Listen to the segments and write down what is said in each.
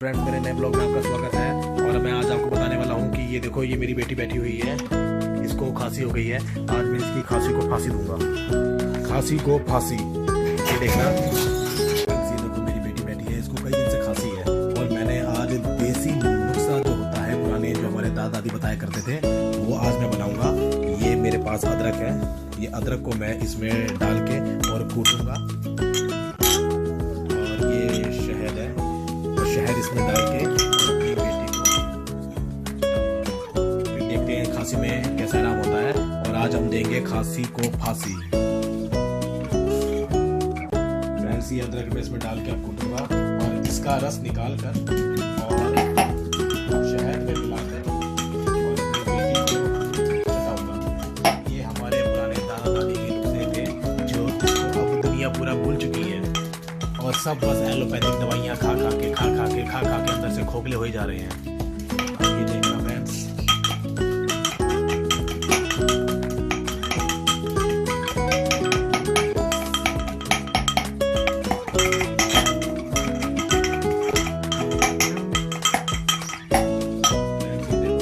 Friends, मेरे नए blog में आपका स्वागत है। और मैं आज आपको बताने वाला हूँ कि ये देखो, ये मेरी बेटी बैठी हुई है, इसको खांसी हो गई है। आज मैं इसकी खांसी को फांसी दूंगा, खांसी को फांसी। ये देखना, ये देखो मेरी बेटी बैठी है, इसको कई दिन से खांसी है। और मैंने आज देसी नुस्खा जो होता है, पुराने जो हमारे दादा दादी बताया करते थे, वो आज मैं बनाऊंगा। ये मेरे पास अदरक है, ये अदरक को मैं इसमें डाल के और कूटूंगा। और ये शहद है, शहद इसमें डाल के अपनी बेटी को फिर देखते हैं खांसी में कैसा आराम होता है। और आज हम देंगे खांसी को फांसी। फ्रेंड्स, ये अदरक मैं इसमें डाल के आप कूटूंगा और इसका रस निकाल कर और शहद में मिलाकर और अपनी बेटी को चटाऊंगा। ये हमारे पुराने दादा दादी के नुस्खे थे, जो अब दुनिया पूरा भूल चुकी है और सब बस एलोपैथिक दवाइयाँ खा खा के अंदर से खोखले हो जा रहे हैं। ये देखना फ्रेंड्स,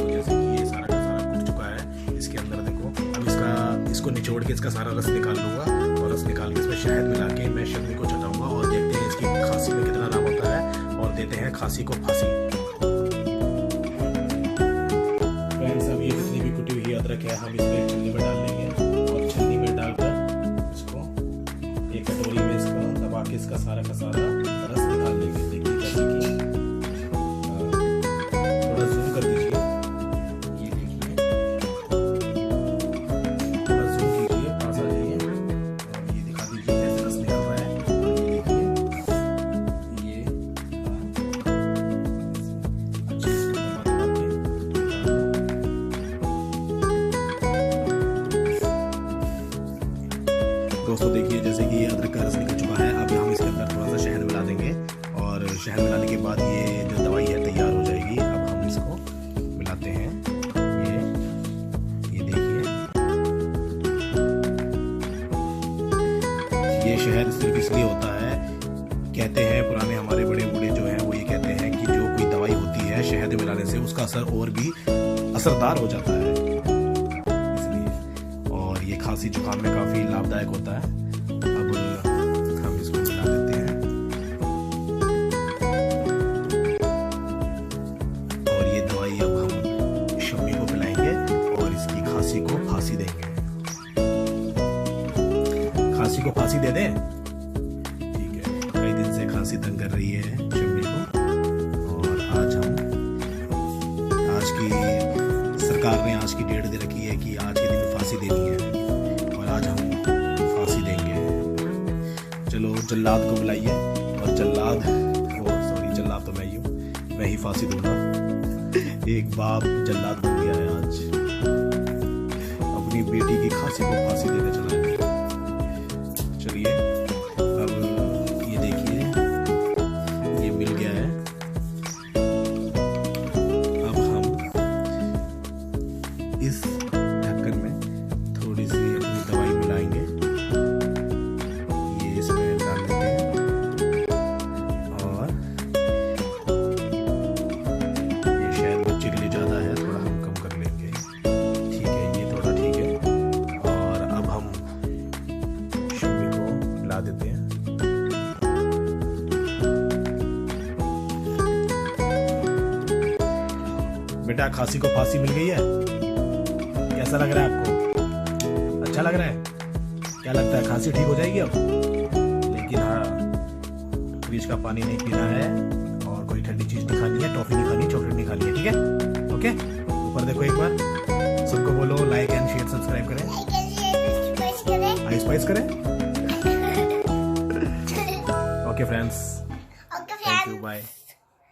जैसे कि ये सारा का सारा कुट चुका है। इसके अंदर देखो, अब इसको निचोड़ के इसका सारा रस निकाल लूंगा और रस निकाल के इसमें शहद मिला के मैं शक्मी को चटाऊंगा और देखते हैं इसकी खांसी में कितना आराम होता है। और देते हैं खांसी को फांसी। फ्रेंड्स, अब ये जितनी भी कुटी हुई अदरक है, हम इसमें छन्नी में डाल लेंगे और छन्नी में डालकर इसको एक कटोरी में इसको दबा के इसका सारा का सारा रस निकाल लेंगे। देखिए जैसे कि थोड़ा जूम कर दीजिए, ये देखिए, थोड़ा जूम कीजिए, पास आ जाइए और ये दिखा दीजिए कैसे रस निकल रहा है। दोस्तों देखिए, जैसे कि अदरक का रस निकल चुका है। अब हम इसके अंदर थोड़ा सा शहद मिला देंगे और शहद मिलाने के बाद ये जो दवाई है तैयार हो जाएगी। अब हम इसको मिलाते हैं। ये देखिए, ये शहद सिर्फ इसलिए होता है, कहते हैं पुराने हमारे बड़े बूढ़े जो हैं वो ये कहते हैं कि जो कोई दवाई होती है शहद मिलाने से उसका असर और भी असरदार हो जाता है, इसलिए। और ये खांसी जुकाम में काफ़ी लाभदायक होता है। अब हम इसको मिला देते हैं और ये दवाई अब हम शम्मी को पिलाएंगे और इसकी खांसी को फांसी देंगे। खांसी को फांसी दे दें, ठीक है। कई दिन से खांसी तंग कर रही है शम्मी को और आज की सरकार ने आज की डेट दे रखी है कि आज के दिन फांसी देनी है और आज हम फांसी देंगे। चलो जल्लाद को बुलाइए और जल्लाद तो मैं ही हूँ, मैं ही फांसी दूंगा। एक बाप जल्लाद बन गया है आज, अपनी बेटी की खांसी को फांसी देने चला है। चलिए, अब ये देखिए, ये मिल गया है। अब हम इस ढक्कन में थोड़ी सी अपनी दवाई मिलाएंगे, ये इसमें डाल देते हैं और ये शायद बच्चे के लिए ज़्यादा है, थोड़ा हम कम कर लेंगे, ठीक है। ये थोड़ा ठीक है। और अब हम शम्मी को मिला देते हैं। बेटा, खांसी को फांसी मिल गई है। कैसा लग रहा है आपको? अच्छा लग रहा है? क्या लगता है, खांसी ठीक हो जाएगी अब? लेकिन हाँ, फ्रिज का पानी नहीं पीना है और कोई ठंडी चीज नहीं खानी है, टॉफी नहीं खानी, चॉकलेट नहीं खानी है, ठीक है? ओके, ऊपर देखो एक बार, सबको बोलो लाइक एंड शेयर सब्सक्राइब करें, आई स्पाइस करें। Okay friends, thank you, bye.